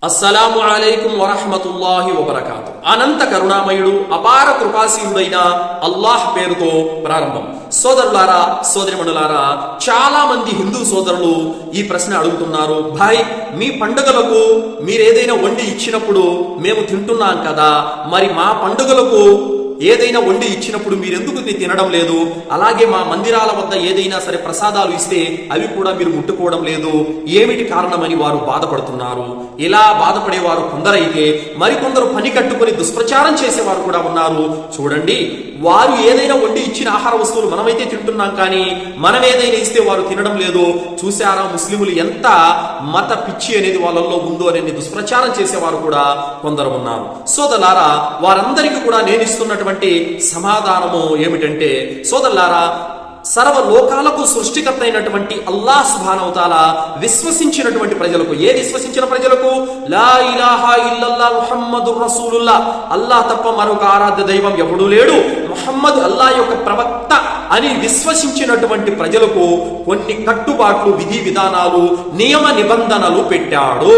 అస్సలాము అలైకుం వరహ్మతుల్లాహి వబరకాతు. అనంత కరుణామయుడు అపార కృపాశీలుడైన అల్లాహ్ పేరుతో ప్రారంభం. సోదరులారా, సోదరిమణులారా, చాలా మంది హిందూ సోదరులు ఈ ప్రశ్న అడుగుతున్నారు. భాయ్, మీ పండుగలకు మీరేదైనా వండి ఇచ్చినప్పుడు మేము తింటున్నాం కదా, మరి మా పండుగలకు ఏదైనా వండి ఇచ్చినప్పుడు మీరెందుకు తినడం లేదు? అలాగే మా మందిరాల వద్ద ఏదైనా సరే ప్రసాదాలు ఇస్తే అవి కూడా మీరు ముట్టుకోవడం లేదు, ఏమిటి కారణమని వారు బాధపడుతున్నారు. ఇలా బాధపడేవారు కొందరైతే మరికొందరు పని కట్టుకుని దుష్ప్రచారం చేసేవారు కూడా ఉన్నారు. చూడండి, వారు ఏదైనా వండి ఇచ్చిన ఆహార వస్తువులు మనమైతే తింటున్నాం, కానీ మనం ఏదైనా ఇస్తే వారు తినడం లేదు. చూశారా ముస్లింలు ఎంత మత పిచ్చి అనేది వాళ్ళల్లో ఉందో అనేది దుష్ప్రచారం చేసేవారు కూడా కొందరు ఉన్నారు. సోదరులారా, వారందరికీ కూడా నేను ఇస్తున్నటువంటి సమాధానము ఏమిటంటే, సోదరులారా, సర్వలోకాలకు సృష్టికర్త అయినటువంటి అల్లాహ్ సుబ్హానహు వ తఆలా విశ్వసించినటువంటి ప్రజలకు, ఏ విశ్వసించిన ప్రజలకు? లా ఇలాహా ఇల్లల్లాహ్ ముహమ్మదుర్ రసూలుల్లాహ్, అల్లాహ్ తప్ప మరొక ఆరాధ్య దైవం ఎవడూ లేడు, ముహమ్మద్ అల్లాహ్ యొక్క ప్రవక్త అని విశ్వసించినటువంటి ప్రజలకు కొన్ని కట్టుబాట్లు, విధి విధానాలు, నియమ నిబంధనలు పెట్టాడు.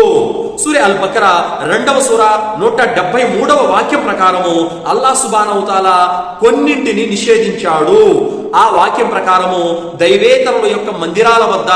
సూర అల్ బకరా 2వ సూర 173వ వాక్యం ప్రకారము అల్లాహ్ సుబ్హానహు వ తఆలా కొన్నింటిని నిషేధించాడు. ఆ వాక్యం ప్రకారము దైవేతరుల యొక్క మందిరాల వద్ద,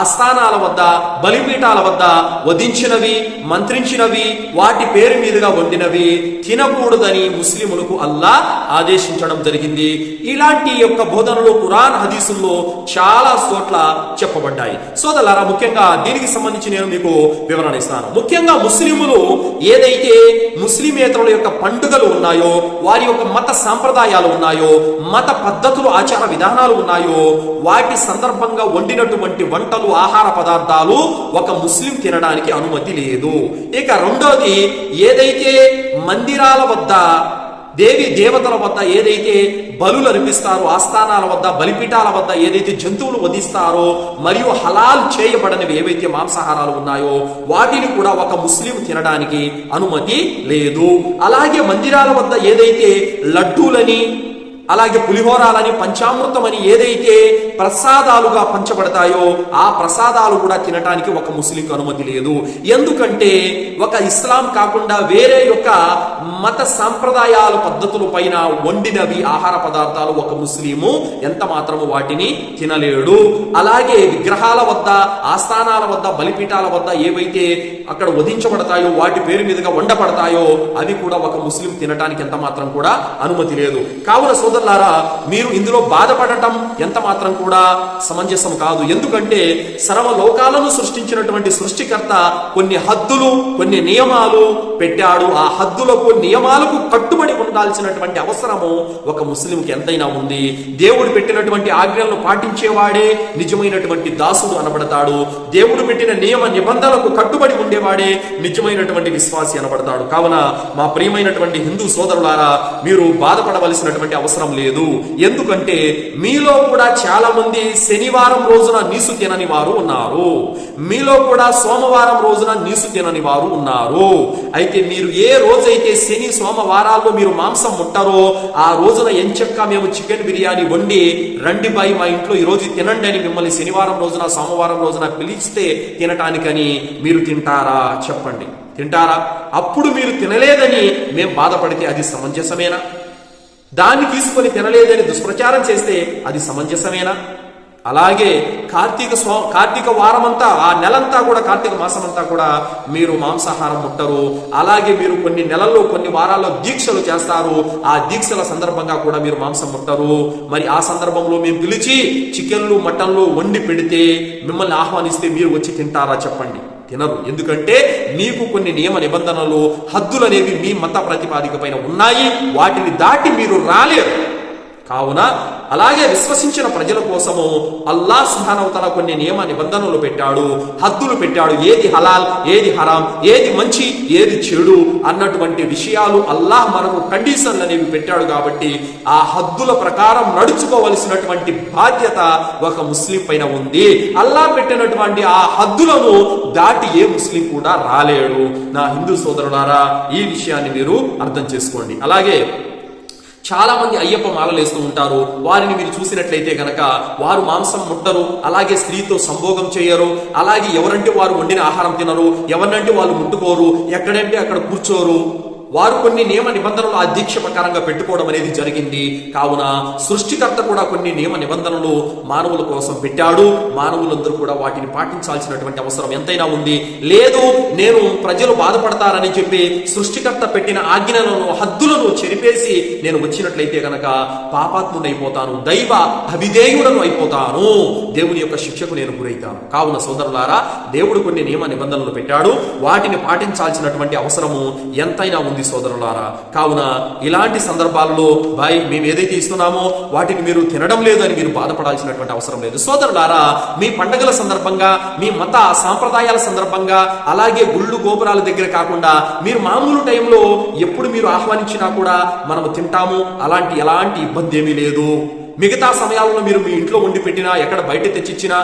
ఆస్థానాల వద్ద, బలిపీఠాల వద్ద వధించినవి, మంత్రించినవి, వాటి పేరు మీదుగా వండినవి తినకూడదని ముస్లిములకు అల్లాహ్ ఆదేశించడం జరిగింది. ఇలాంటి యొక్క బోధనలు ఖురాన్ హదీసుల్లో చాలా చోట్ల చెప్పబడ్డాయి. సోదరులారా, ముఖ్యంగా దీనికి సంబంధించి నేను మీకు వివరణ ఇస్తాను. ముఖ్యంగా ముస్లిములు ఏదైతే ముస్లిమేతరుల యొక్క పండుగలు ఉన్నాయో, వారి యొక్క మత సాంప్రదాయాలు ఉన్నాయో, మత పద్ధతులు, ఆచార విధానాలు ఉన్నాయో, వాటి సందర్భంగా వండినటువంటి వంటలు, ఆహార పదార్థాలు ఒక ముస్లిం తినడానికి అనుమతి లేదు. ఇక రెండోది, ఏదైతే మందిరాల వద్ద, దేవి దేవతల వద్ద ఏదైతే బలులు అర్పిస్తారో, ఆస్థానాల వద్ద, బలిపీఠాల వద్ద ఏదైతే జంతువులు వధిస్తారో, మరియు హలాల్ చేయబడనివి ఏవైతే మాంసాహారాలు ఉన్నాయో వాటిని కూడా ఒక ముస్లిం తినడానికి అనుమతి లేదు. అలాగే మందిరాల వద్ద ఏదైతే లడ్డూలని, అలాగే పులిహోరాలని, పంచామృతమని ఏదైతే ప్రసాదాలుగా పంచబడతాయో ఆ ప్రసాదాలు కూడా తినటానికి ఒక ముస్లింకు అనుమతి లేదు. ఎందుకంటే ఒక ఇస్లాం కాకుండా వేరే యొక్క మత సాంప్రదాయాల పద్ధతుల పైన వండినవి ఆహార పదార్థాలు ఒక ముస్లిము ఎంత మాత్రము వాటిని తినలేడు. అలాగే విగ్రహాల వద్ద, ఆస్థానాల వద్ద, బలిపీఠాల వద్ద ఏవైతే అక్కడ వధించబడతాయో, వాటి పేరు మీదుగా వండబడతాయో అవి కూడా ఒక ముస్లిం తినటానికి ఎంత మాత్రం కూడా అనుమతి లేదు. కావున సోదరులారా, మీరు ఇందులో బాధపడటం ఎంత మాత్రం కూడా సమంజసం కాదు. ఎందుకంటే సర్వలోకాలను సృష్టించినటువంటి సృష్టికర్త కొన్ని హద్దులు, కొన్ని నియమాలు పెట్టాడు. ఆ హద్దులకు, నియమాలకు కట్టుబడి ఉండాల్సినటువంటి అవసరము ఒక ముస్లింకి ఎంతైనా ఉంది. దేవుడు పెట్టినటువంటి ఆజ్ఞలను పాటించేవాడే నిజమైనటువంటి దాసుడు అనబడతాడు. దేవుడు పెట్టిన నియమ నిబంధనలకు కట్టుబడి ఉండేవాడే నిజమైనటువంటి విశ్వాసి అనబడతాడు. కావున మా ప్రియమైనటువంటి హిందూ సోదరులారా, మీరు బాధపడవలసినటువంటి అవసరం లేదు. ఎందుకంటే మీలో కూడా చాలా మంది శనివారం రోజున నీసు తినని వారు ఉన్నారు. మీలో కూడా సోమవారం రోజున నీసు తినని వారు ఉన్నారు. అయితే మీరు ఏ రోజైతే శని సోమవారాల్లో మీరు మాంసం ముట్టరో ఆ రోజున ఎంచక్కా మేము చికెన్ బిర్యానీ వండి రండి బాయ్ మా ఇంట్లో ఈ రోజు తినండి అని మిమ్మల్ని శనివారం రోజున, సోమవారం రోజున పిలిస్తే తినటానికని మీరు తింటారా? చెప్పండి, తింటారా? అప్పుడు మీరు తినలేదని మేము బాధపడితే అది సమంజసమేనా? దాన్ని తీసుకొని తినలేదని దుష్ప్రచారం చేస్తే అది సమంజసమేనా? అలాగే కార్తీక వారమంతా, ఆ నెలంతా కూడా, కార్తీక మాసం అంతా కూడా మీరు మాంసాహారం ముట్టరు. అలాగే మీరు కొన్ని నెలల్లో, కొన్ని వారాల్లో దీక్షలు చేస్తారు. ఆ దీక్షల సందర్భంగా కూడా మీరు మాంసం ముట్టరు. మరి ఆ సందర్భంలో మేము పిలిచి చికెన్లు, మటన్లు వండి పెడితే, మిమ్మల్ని ఆహ్వానిస్తే మీరు వచ్చి తింటారా? చెప్పండి, తినరు. ఎందుకంటే మీకు కొన్ని నియమ నిబంధనలు, హద్దులు అనేవి మీ మత ప్రతిపాదిక పైన ఉన్నాయి. వాటిని దాటి మీరు రాలేరు. కావున అలాగే విశ్వసించిన ప్రజల కోసము అల్లాహ్ సుబ్హానహు వ తఆలా కొన్ని నియమ నిబంధనలు పెట్టాడు, హద్దులు పెట్టాడు. ఏది హలాల్, ఏది హరాం, ఏది మంచి, ఏది చెడు అన్నటువంటి విషయాలు అల్లాహ్ మనకు కండిషన్లు అనేవి పెట్టాడు. కాబట్టి ఆ హద్దుల ప్రకారం నడుచుకోవలసినటువంటి బాధ్యత ఒక ముస్లిం పైన ఉంది. అల్లాహ్ పెట్టినటువంటి ఆ హద్దులను దాటి ఏ ముస్లిం కూడా రాలేడు. నా హిందూ సోదరులారా, ఈ విషయాన్ని మీరు అర్థం చేసుకోండి. అలాగే చాలా మంది అయ్యప్ప మాలలేస్తూ ఉంటారు. వారిని మీరు చూసినట్లయితే గనక వారు మాంసం ముట్టరు, అలాగే స్త్రీతో సంభోగం చేయరు, అలాగే ఎవరంటే వారు వండిన ఆహారం తినరు, ఎవరినంటే వాళ్ళు ముట్టుకోరు, ఎక్కడంటే అక్కడ కూర్చోరు. వారు కొన్ని నియమ నిబంధనలు ఆ దీక్ష ప్రకారంగా పెట్టుకోవడం అనేది జరిగింది. కావున సృష్టికర్త కూడా కొన్ని నియమ నిబంధనలు మానవుల కోసం పెట్టాడు. మానవులందరూ కూడా వాటిని పాటించాల్సినటువంటి అవసరం ఎంతైనా ఉంది. లేదు నేను ప్రజలు బాధపడతారని చెప్పి సృష్టికర్త పెట్టిన ఆజ్ఞలను హద్దులను చెరిపేసి నేను వచ్చినట్లయితే గనక పాపాత్ముడైపోతాను, దైవ అవిధేయుడను అయిపోతాను, దేవుని యొక్క శిక్షకు నేను గురైతాను. కావున సోదరులారా, దేవుడు కొన్ని నియమ నిబంధనలు పెట్టాడు, వాటిని పాటించాల్సినటువంటి అవసరము ఎంతైనా ఉంది సోదరులారా. కావున ఇలాంటి సందర్భాల్లో మేము ఏదైతే ఇస్తున్నామో వాటిని మీరు తినడం లేదు అని మీరు బాధపడాల్సినటువంటి అవసరం లేదు. సోదరులారా, మీ పండుగల సందర్భంగా, మీ మత సాంప్రదాయాల సందర్భంగా, అలాగే గుళ్ళు గోపురాల దగ్గర కాకుండా మీరు మామూలు టైంలో ఎప్పుడు మీరు ఆహ్వానించినా కూడా మనము తింటాము. ఎలాంటి ఇబ్బంది ఏమీ లేదు. మిగతా సమయాల్లో మీరు మీ ఇంట్లో వండి పెట్టినా, ఎక్కడ బయట తెచ్చిచ్చినా,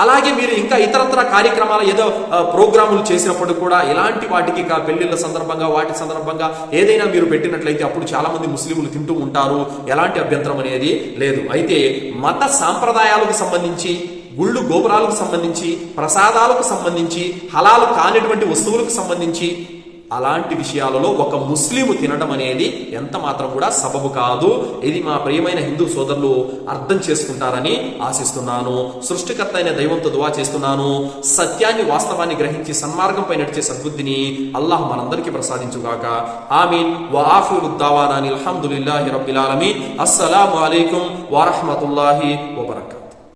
అలాగే మీరు ఇంకా ఇతరత్ర కార్యక్రమాలు ఏదో ప్రోగ్రాములు చేసినప్పుడు కూడా ఇలాంటి వాటికి పెళ్లిళ్ళ సందర్భంగా వాటి సందర్భంగా ఏదైనా మీరు పెట్టినట్లయితే అప్పుడు చాలా మంది ముస్లింలు తింటూ ఉంటారు. ఎలాంటి అభ్యంతరం అనేది లేదు. అయితే మత సాంప్రదాయాలకు సంబంధించి, గుళ్ళు గోపురాలకు సంబంధించి, ప్రసాదాలకు సంబంధించి, హలాలు కానిటువంటి వస్తువులకు సంబంధించి అలాంటి విషయాలలో ఒక ముస్లిము తినడం అనేది ఎంత మాత్రం కూడా సబబు కాదు. ఇది మా ప్రియమైన హిందూ సోదరులు అర్థం చేసుకుంటారని ఆశిస్తున్నాను. సృష్టికర్త అయిన దైవంతో దువా చేస్తున్నాను. సత్యాన్ని, వాస్తవాన్ని గ్రహించి సన్మార్గంపై నడిచే సద్బుద్ధిని అల్లాహ్ మనందరికీ ప్రసాదించుగాక. ఆమీన్. వ ఆఖిరు దావానా అల్హమ్దులిల్లాహి రబ్బిల్ ఆలమీన్. అస్సలాము అలైకుం వ రహ్మతుల్లాహి వ బరకాతుహు.